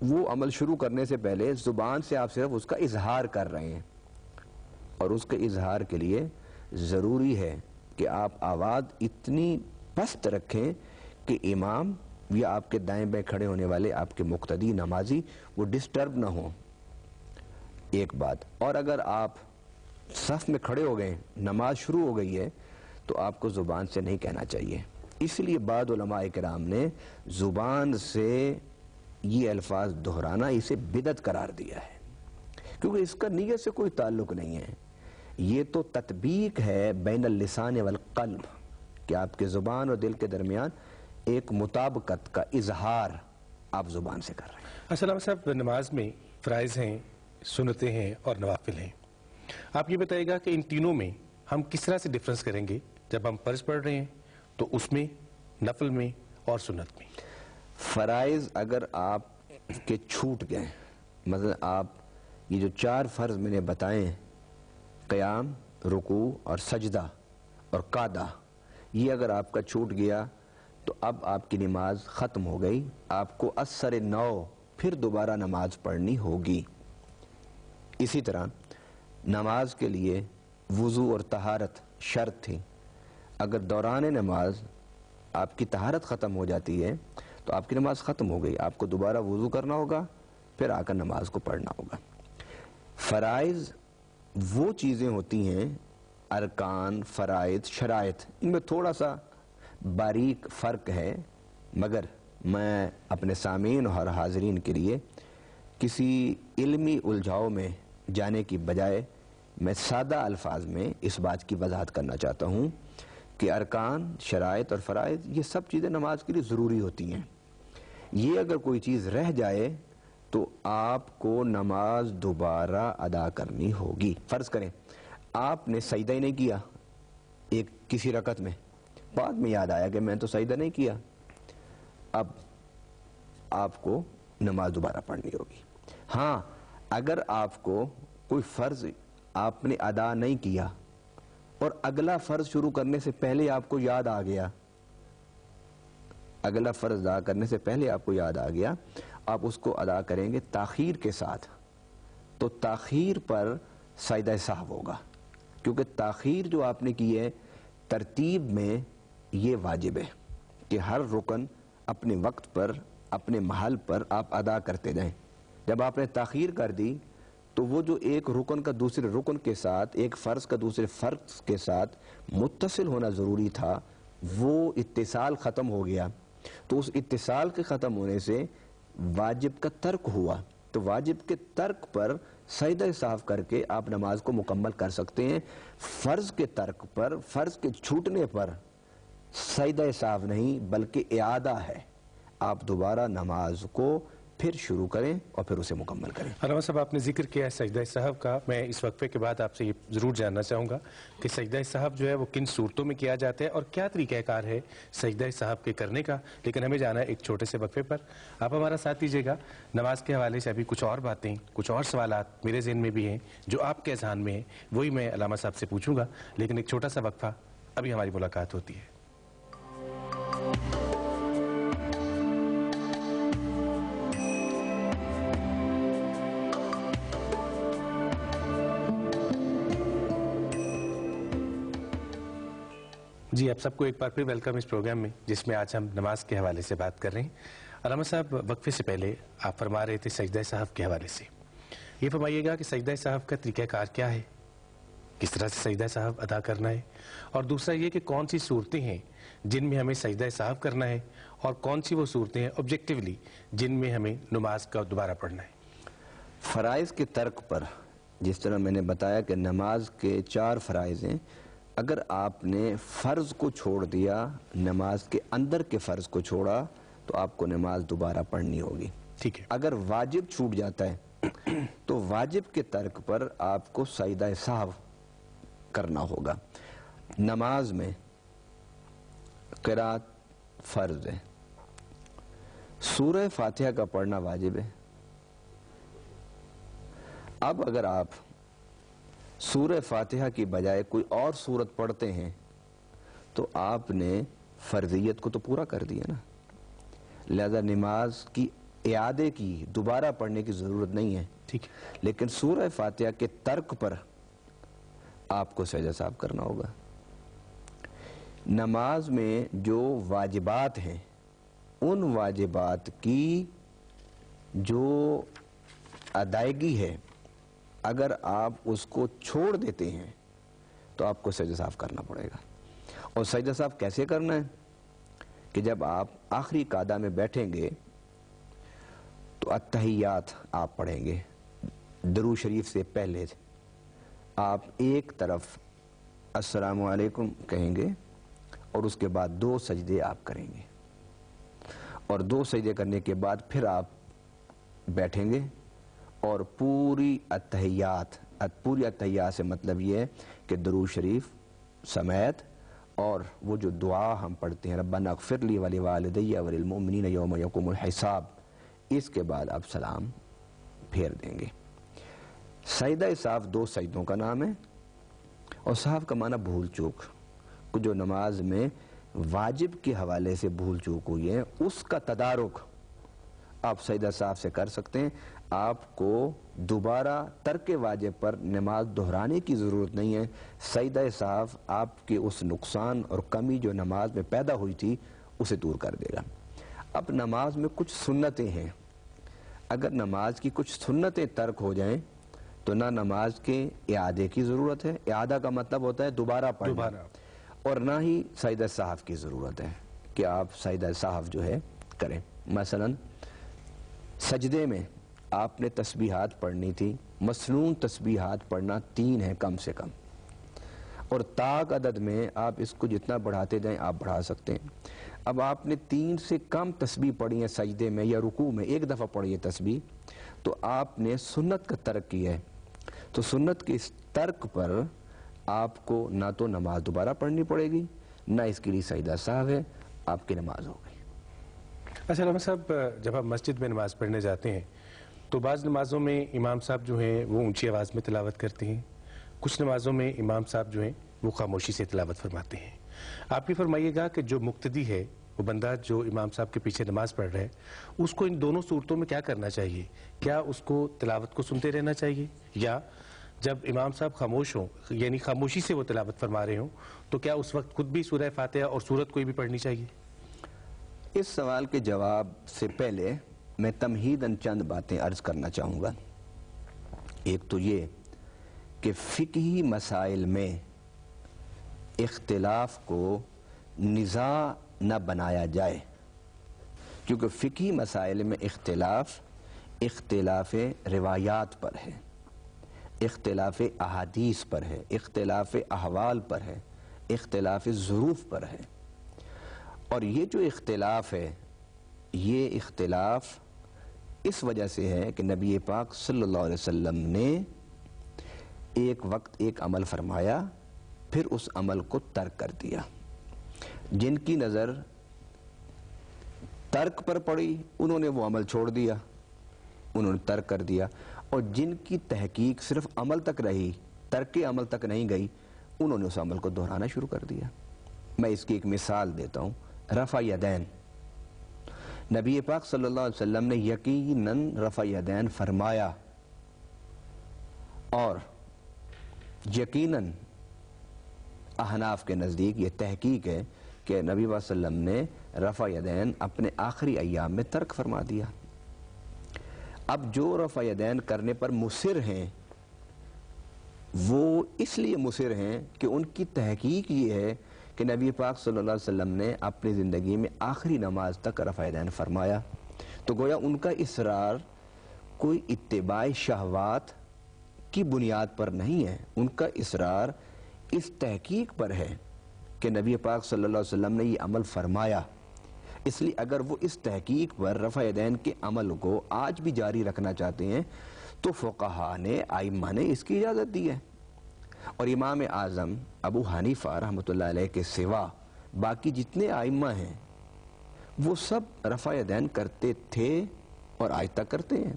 وہ عمل شروع کرنے سے پہلے زبان سے آپ صرف اس کا اظہار کر رہے ہیں، اور اس کے اظہار کے لیے ضروری ہے کہ آپ آواز اتنی پست رکھیں کہ امام یا آپ کے دائیں بائیں کھڑے ہونے والے آپ کے مقتدی نمازی وہ ڈسٹرب نہ ہوں، ایک بات۔ اور اگر آپ صف میں کھڑے ہو گئے، نماز شروع ہو گئی ہے، تو آپ کو زبان سے نہیں کہنا چاہیے۔ اس لیے بعض علماء کرام نے زبان سے یہ الفاظ دہرانا اسے بدعت قرار دیا ہے، کیونکہ اس کا نیت سے کوئی تعلق نہیں ہے، یہ تو تطبیق ہے بین اللسان والقلب، کہ آپ کے زبان اور دل کے درمیان ایک مطابقت کا اظہار آپ زبان سے کر رہے ہیں۔ السلام صاحب، نماز میں فرائض ہیں، سنتیں ہیں اور نوافل ہیں، آپ یہ بتائیے گا کہ ان تینوں میں ہم کس طرح سے ڈفرنس کریں گے؟ جب ہم فرض پڑھ رہے ہیں تو اس میں، نفل میں اور سنت میں؟ فرائض اگر آپ کے چھوٹ گئے، مثلا آپ یہ جو 4 فرض میں نے بتائے ہیں، قیام، رکوع اور سجدہ اور قعدہ، یہ اگر آپ کا چھوٹ گیا تو اب آپ کی نماز ختم ہو گئی، آپ کو اثر نو پھر دوبارہ نماز پڑھنی ہوگی۔ اسی طرح نماز کے لیے وضو اور طہارت شرط تھی، اگر دوران نماز آپ کی طہارت ختم ہو جاتی ہے تو آپ کی نماز ختم ہو گئی، آپ کو دوبارہ وضو کرنا ہوگا، پھر آ کر نماز کو پڑھنا ہوگا۔ فرائض وہ چیزیں ہوتی ہیں، ارکان، فرائض، شرائط، ان میں تھوڑا سا باریک فرق ہے، مگر میں اپنے سامعین اور حاضرین کے لیے کسی علمی الجھاؤ میں جانے کی بجائے میں سادہ الفاظ میں اس بات کی وضاحت کرنا چاہتا ہوں کہ ارکان، شرائط اور فرائض یہ سب چیزیں نماز کے لیے ضروری ہوتی ہیں۔ یہ اگر کوئی چیز رہ جائے تو آپ کو نماز دوبارہ ادا کرنی ہوگی۔ فرض کریں آپ نے سجدہ ہی نہیں کیا ایک کسی رکعت میں، بعد میں یاد آیا کہ میں تو سجدہ نہیں کیا، اب آپ کو نماز دوبارہ پڑھنی ہوگی۔ ہاں، اگر آپ کو کوئی فرض آپ نے ادا نہیں کیا اور اگلا فرض شروع کرنے سے پہلے آپ کو یاد آ گیا، اگلا فرض ادا کرنے سے پہلے آپ کو یاد آ گیا، آپ اس کو ادا کریں گے تاخیر کے ساتھ، تو تاخیر پر سجدہ سہو ہوگا، کیونکہ تاخیر جو آپ نے کی ہے ترتیب میں یہ واجب ہے کہ ہر رکن اپنے وقت پر، اپنے محل پر آپ ادا کرتے جائیں۔ جب آپ نے تاخیر کر دی تو وہ جو ایک رکن کا دوسرے رکن کے ساتھ، ایک فرض کا دوسرے فرض کے ساتھ متصل ہونا ضروری تھا، وہ اتصال ختم ہو گیا، تو اس اتصال کے ختم ہونے سے واجب کا ترک ہوا، تو واجب کے ترک پر سجدہ سہو کر کے آپ نماز کو مکمل کر سکتے ہیں۔ فرض کے ترک پر، فرض کے چھوٹنے پر سجدہ سہو نہیں بلکہ اعادہ ہے، آپ دوبارہ نماز کو پھر شروع کریں اور پھر اسے مکمل کریں۔ علامہ صاحب، آپ نے ذکر کیا ہے سجدہ سہو کا، میں اس وقفے کے بعد آپ سے یہ ضرور جاننا چاہوں گا کہ سجدہ سہو جو ہے وہ کن صورتوں میں کیا جاتا ہے اور کیا طریقہ کار ہے سجدہ سہو کے کرنے کا، لیکن ہمیں جانا ہے ایک چھوٹے سے وقفے پر۔ آپ ہمارا ساتھ دیجیے گا، نماز کے حوالے سے ابھی کچھ اور باتیں، کچھ اور سوالات میرے ذہن میں بھی ہیں جو آپ کے اذہان میں ہیں، وہی میں علامہ صاحب سے پوچھوں گا، لیکن ایک چھوٹا سا وقفہ، ابھی ہماری ملاقات ہوتی ہے۔ جی، آپ سب کو ایک بار پھر ویلکم اس پروگرام میں، جس میں آج ہم نماز کے حوالے سے بات کر رہے ہیں۔ علامہ صاحب، وقفے سے پہلے آپ فرما رہے تھے سجدہ سہو کے حوالے سے، یہ فرمائیے گا کہ سجدہ سہو کا طریقہ کار کیا ہے، کس طرح سے سجدہ سہو ادا کرنا ہے، اور دوسرا یہ کہ کون سی صورتیں ہیں جن میں ہمیں سجدہ سہو کرنا ہے، اور کون سی وہ صورتیں ہیں آبجیکٹیولی جن میں ہمیں نماز کا دوبارہ پڑھنا ہے۔ فرائض کے ترک پر، جس طرح میں نے بتایا کہ نماز کے 4 فرائض ہیں، اگر آپ نے فرض کو چھوڑ دیا، نماز کے اندر کے فرض کو چھوڑا، تو آپ کو نماز دوبارہ پڑھنی ہوگی۔ ٹھیک ہے۔ اگر واجب چھوٹ جاتا ہے تو واجب کے ترک پر آپ کو سجدہ سہو کرنا ہوگا۔ نماز میں قرات فرض ہے، سورہ فاتحہ کا پڑھنا واجب ہے۔ اب اگر آپ سورہ فاتحہ کی بجائے کوئی اور سورت پڑھتے ہیں تو آپ نے فرضیت کو تو پورا کر دیا نا، لہذا نماز کی اعادے کی، دوبارہ پڑھنے کی ضرورت نہیں ہے، ٹھیک ہے، لیکن سورہ فاتحہ کے ترک پر آپ کو سجدہ صاحب کرنا ہوگا۔ نماز میں جو واجبات ہیں ان واجبات کی جو ادائیگی ہے، اگر آپ اس کو چھوڑ دیتے ہیں تو آپ کو سجدہ صاحب کرنا پڑے گا۔ اور سجدہ صاحب کیسے کرنا ہے کہ جب آپ آخری قعدہ میں بیٹھیں گے تو التحیات آپ پڑھیں گے، درود شریف سے پہلے آپ ایک طرف السلام علیکم کہیں گے اور اس کے بعد 2 سجدے آپ کریں گے، اور 2 سجدے کرنے کے بعد پھر آپ بیٹھیں گے اور پوری التحیات سے مطلب یہ ہے کہ درود شریف سمیت اور وہ جو دعا ہم پڑھتے ہیں ربنا اغفر لی ولوالدی وللمؤمنین یوم یقوم الحساب، اس کے بعد آپ سلام پھیر دیں گے۔ سجدہ صاحب 2 سجدوں کا نام ہے، اور صاحب کا معنی بھول چوک، جو نماز میں واجب کے حوالے سے بھول چوک ہوئی ہے اس کا تدارک آپ سجدہ صاحب سے کر سکتے ہیں۔ آپ کو دوبارہ ترک واجب پر نماز دہرانے کی ضرورت نہیں ہے۔ سجدہ صاحب آپ کے اس نقصان اور کمی جو نماز میں پیدا ہوئی تھی اسے دور کر دے گا۔ اب نماز میں کچھ سنتیں ہیں، اگر نماز کی کچھ سنتیں ترک ہو جائیں تو نہ نماز کے اعادے کی ضرورت ہے، اعادہ کا مطلب ہوتا ہے دوبارہ پڑھنا، اور نہ ہی سجدہ صاحب کی ضرورت ہے کہ آپ سجدہ صاحب جو ہے کریں۔ مثلا سجدے میں آپ نے تسبیحات پڑھنی تھی، مسنون تسبیحات پڑھنا 3 ہے کم سے کم، اور طاق عدد میں آپ اس کو جتنا بڑھاتے جائیں آپ بڑھا سکتے ہیں۔ اب آپ نے 3 سے کم تسبیح پڑھی ہے سجدے میں یا رکوع میں، ایک دفعہ پڑھی ہے تسبیح، تو آپ نے سنت کا ترک کیا ہے، تو سنت کے اس ترک پر آپ کو نہ تو نماز دوبارہ پڑھنی پڑے گی، نہ اس کے لیے سجدہ صاحب ہے، آپ کی نماز ہو گئی۔ اچھا علامہ صاحب، جب آپ مسجد میں نماز پڑھنے جاتے ہیں تو بعض نمازوں میں امام صاحب جو ہیں وہ اونچی آواز میں تلاوت کرتے ہیں، کچھ نمازوں میں امام صاحب جو ہیں وہ خاموشی سے تلاوت فرماتے ہیں۔ آپ یہ فرمائیے گا کہ جو مقتدی ہے، وہ بندہ جو امام صاحب کے پیچھے نماز پڑھ رہا ہے، اس کو ان دونوں صورتوں میں کیا کرنا چاہیے؟ کیا اس کو تلاوت کو سنتے رہنا چاہیے، یا جب امام صاحب خاموش ہوں یعنی خاموشی سے وہ تلاوت فرما رہے ہوں تو کیا اس وقت خود بھی سورہ فاتحہ اور سورت کوئی بھی پڑھنی چاہیے؟ اس سوال کے جواب سے پہلے میں تمہیداً چند باتیں عرض کرنا چاہوں گا۔ ایک تو یہ کہ فقہی مسائل میں اختلاف کو نزاع نہ بنایا جائے، کیونکہ فقہی مسائل میں اختلاف روایات پر ہے، اختلاف احادیث پر ہے، اختلاف احوال پر ہے، اختلاف ظروف پر ہے، اور یہ جو اختلاف ہے یہ اختلاف اس وجہ سے ہے کہ نبی پاک صلی اللہ علیہ وسلم نے ایک وقت ایک عمل فرمایا، پھر اس عمل کو ترک کر دیا۔ جن کی نظر ترک پر پڑی انہوں نے وہ عمل چھوڑ دیا، انہوں نے ترک کر دیا، اور جن کی تحقیق صرف عمل تک رہی، ترک عمل تک نہیں گئی، انہوں نے اس عمل کو دہرانا شروع کر دیا۔ میں اس کی ایک مثال دیتا ہوں، رفع یدین۔ نبی پاک صلی اللہ علیہ وسلم نے یقیناً رفع یدین فرمایا، اور یقیناً احناف کے نزدیک یہ تحقیق ہے کہ نبی صلی اللہ علیہ وسلم نے رفع یدین اپنے آخری ایام میں ترک فرما دیا۔ اب جو رفع یدین کرنے پر مصر ہیں وہ اس لیے مصر ہیں کہ ان کی تحقیق یہ ہے کہ نبی پاک صلی اللہ علیہ وسلم نے اپنی زندگی میں آخری نماز تک رفع یدین فرمایا، تو گویا ان کا اصرار کوئی اتباع شہوات کی بنیاد پر نہیں ہے، ان کا اصرار اس تحقیق پر ہے کہ نبی پاک صلی اللہ علیہ وسلم نے یہ عمل فرمایا۔ اس لیے اگر وہ اس تحقیق پر رفع یدین کے عمل کو آج بھی جاری رکھنا چاہتے ہیں تو فقہاء نے، ائمہ نے اس کی اجازت دی ہے، اور امام اعظم ابو حنیفہ رحمۃ اللہ علیہ کے سوا باقی جتنے ائمہ ہیں وہ سب رفع یدین کرتے تھے اور آج تک کرتے ہیں۔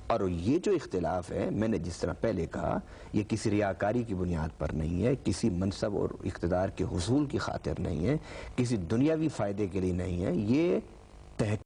اور یہ جو اختلاف ہے، میں نے جس طرح پہلے کہا، یہ کسی ریاکاری کی بنیاد پر نہیں ہے، کسی منصب اور اقتدار کے حصول کی خاطر نہیں ہے، کسی دنیاوی فائدے کے لیے نہیں ہے، یہ تحقیق